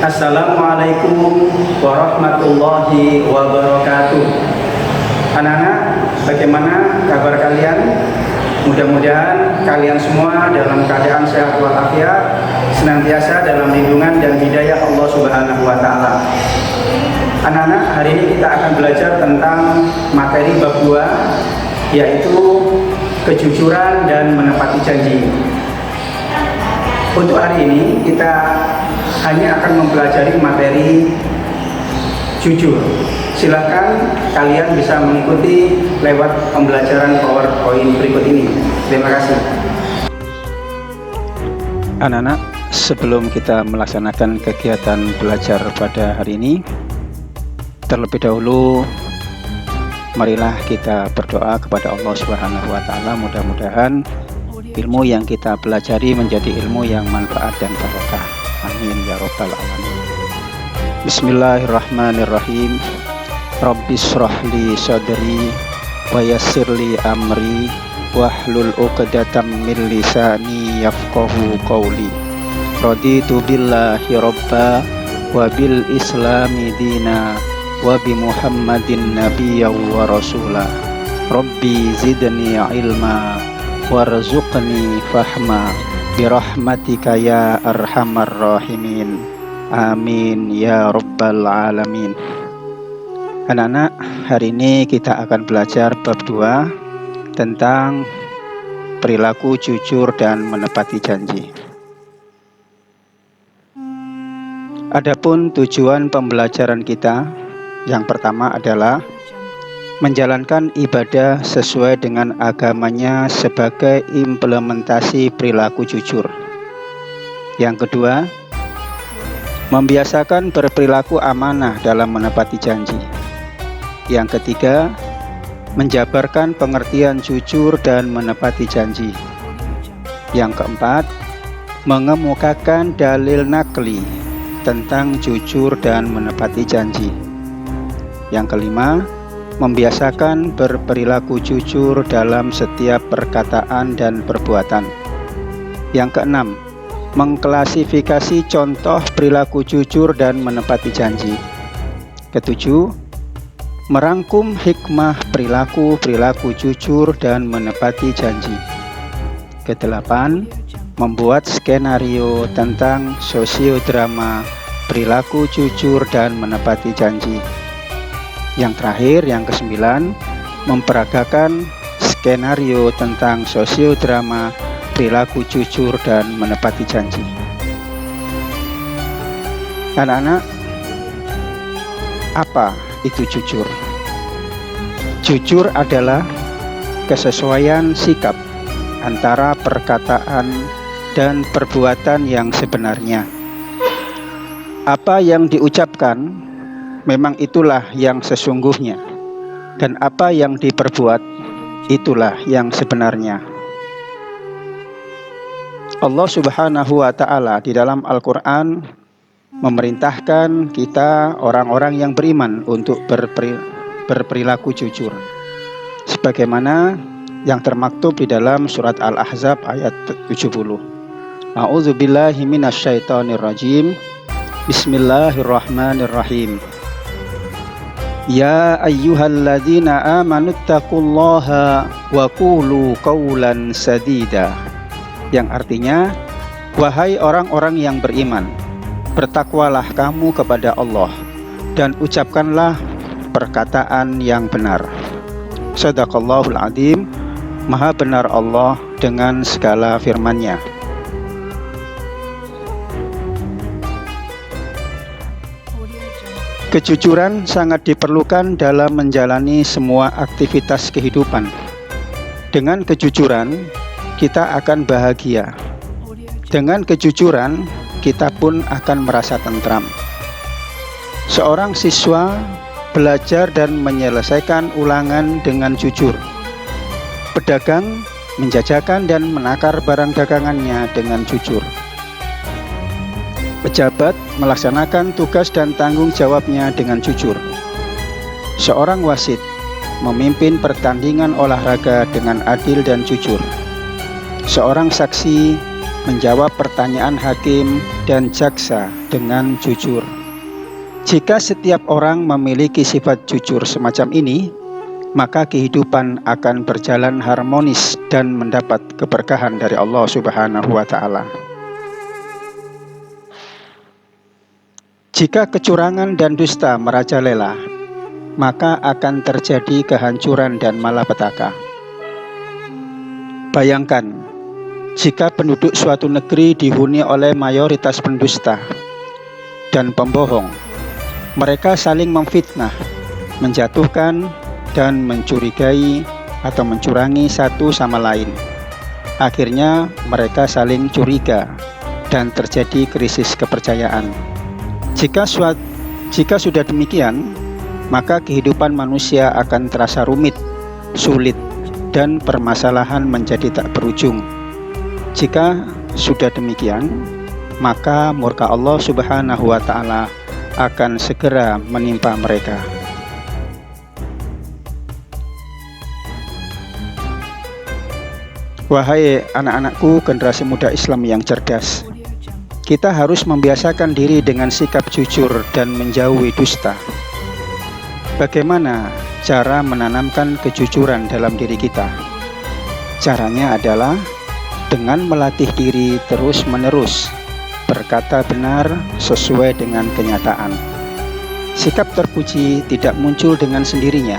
Assalamualaikum warahmatullahi wabarakatuh. Anak-anak, bagaimana kabar kalian? Mudah-mudahan kalian semua dalam keadaan sehat walafiat, senantiasa dalam lindungan dan hidayah Allah Subhanahu wa Ta'ala. Anak-anak, hari ini kita akan belajar tentang materi bab 2, yaitu kejujuran dan menepati janji. Untuk hari ini kita hanya akan mempelajari materi jujur. Silakan kalian bisa mengikuti lewat pembelajaran PowerPoint berikut ini. Terima kasih. Anak-anak, sebelum kita melaksanakan kegiatan belajar pada hari ini, terlebih dahulu marilah kita berdoa kepada Allah Subhanahu wa Ta'ala. Mudah-mudahan ilmu yang kita pelajari menjadi ilmu yang manfaat dan barokah. Amin ya rabbal alamin. Bismillahirrahmanirrahim. Rabbis shrah li sadri wa yassir li amri wahlul 'uqdatam min lisani yafqahu qawli. Raditu billahi rabba wa bil islami dina wa bi Muhammadin nabiyyan wa rasula. Rabbi zidni ilma warzuqni fahma birahmatika ya arhamar rahimin. Amin ya rabbal alamin. Anak-anak, hari ini kita akan belajar bab 2 tentang perilaku jujur dan menepati janji. Adapun tujuan pembelajaran kita yang pertama adalah menjalankan ibadah sesuai dengan agamanya sebagai implementasi perilaku jujur. Yang kedua, membiasakan berperilaku amanah dalam menepati janji. Yang ketiga, menjabarkan pengertian jujur dan menepati janji. Yang keempat, mengemukakan dalil nakli tentang jujur dan menepati janji. Yang kelima, membiasakan berperilaku jujur dalam setiap perkataan dan perbuatan. Yang keenam, mengklasifikasi contoh perilaku jujur dan menepati janji. Ketujuh, merangkum hikmah perilaku jujur dan menepati janji. Kedelapan, membuat skenario tentang sosiodrama perilaku jujur dan menepati janji. Yang terakhir, yang kesembilan, memperagakan skenario tentang sosiodrama perilaku jujur dan menepati janji. Anak-anak, apa itu jujur? Jujur adalah kesesuaian sikap antara perkataan dan perbuatan yang sebenarnya. Apa yang diucapkan memang itulah yang sesungguhnya, dan apa yang diperbuat itulah yang sebenarnya. Allah Subhanahu wa Ta'ala di dalam Al-Quran memerintahkan kita orang-orang yang beriman untuk berperilaku jujur, sebagaimana yang termaktub di dalam surat Al-Ahzab ayat 70. A'udzubillahi minasyaitonirrajim. Bismillahirrahmanirrahim. Ya ayyuhalladzina amanuttaqullaha wa qulu qawlan sadida. Yang artinya, wahai orang-orang yang beriman, bertakwalah kamu kepada Allah dan ucapkanlah perkataan yang benar. Shadaqallahul adzim. Maha benar Allah dengan segala firman-Nya. Kejujuran sangat diperlukan dalam menjalani semua aktivitas kehidupan. Dengan kejujuran, kita akan bahagia. Dengan kejujuran, kita pun akan merasa tentram. Seorang siswa belajar dan menyelesaikan ulangan dengan jujur. Pedagang menjajakan dan menakar barang dagangannya dengan jujur. Pejabat melaksanakan tugas dan tanggung jawabnya dengan jujur. Seorang wasit memimpin pertandingan olahraga dengan adil dan jujur. Seorang saksi menjawab pertanyaan hakim dan jaksa dengan jujur. Jika setiap orang memiliki sifat jujur semacam ini, maka kehidupan akan berjalan harmonis dan mendapat keberkahan dari Allah Subhanahu wa Ta'ala. Jika kecurangan dan dusta merajalela, maka akan terjadi kehancuran dan malapetaka. Bayangkan, jika penduduk suatu negeri dihuni oleh mayoritas pendusta dan pembohong, mereka saling memfitnah, menjatuhkan, dan mencurigai atau mencurangi satu sama lain. Akhirnya mereka saling curiga dan terjadi krisis kepercayaan. Jika sudah demikian, maka kehidupan manusia akan terasa rumit, sulit, dan permasalahan menjadi tak berujung. Jika sudah demikian, maka murka Allah Subhanahu wa Ta'ala akan segera menimpa mereka. Wahai anak-anakku, generasi muda Islam yang cerdas, kita harus membiasakan diri dengan sikap jujur dan menjauhi dusta. Bagaimana cara menanamkan kejujuran dalam diri kita? Caranya adalah dengan melatih diri terus-menerus berkata benar sesuai dengan kenyataan. Sikap terpuji tidak muncul dengan sendirinya,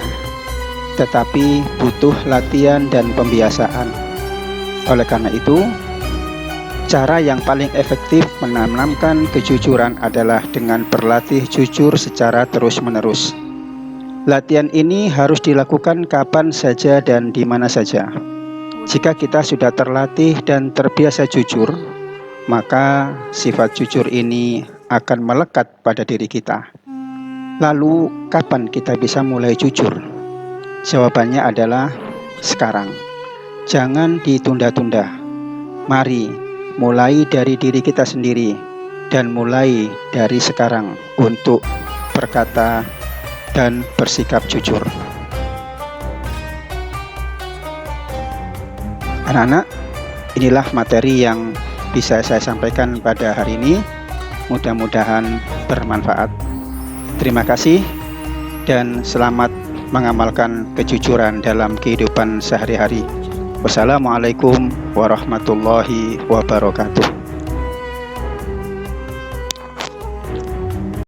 tetapi butuh latihan dan pembiasaan. Oleh karena itu, cara yang paling efektif menanamkan kejujuran adalah dengan berlatih jujur secara terus-menerus. Latihan ini harus dilakukan kapan saja dan di mana saja. Jika kita sudah terlatih dan terbiasa jujur, maka sifat jujur ini akan melekat pada diri kita. Lalu, kapan kita bisa mulai jujur? Jawabannya adalah sekarang. Jangan ditunda-tunda. Mari mulai dari diri kita sendiri dan mulai dari sekarang untuk berkata dan bersikap jujur. Anak-anak, inilah materi yang bisa saya sampaikan pada hari ini. Mudah-mudahan bermanfaat. Terima kasih dan selamat mengamalkan kejujuran dalam kehidupan sehari-hari. Wassalamualaikum warahmatullahi wabarakatuh.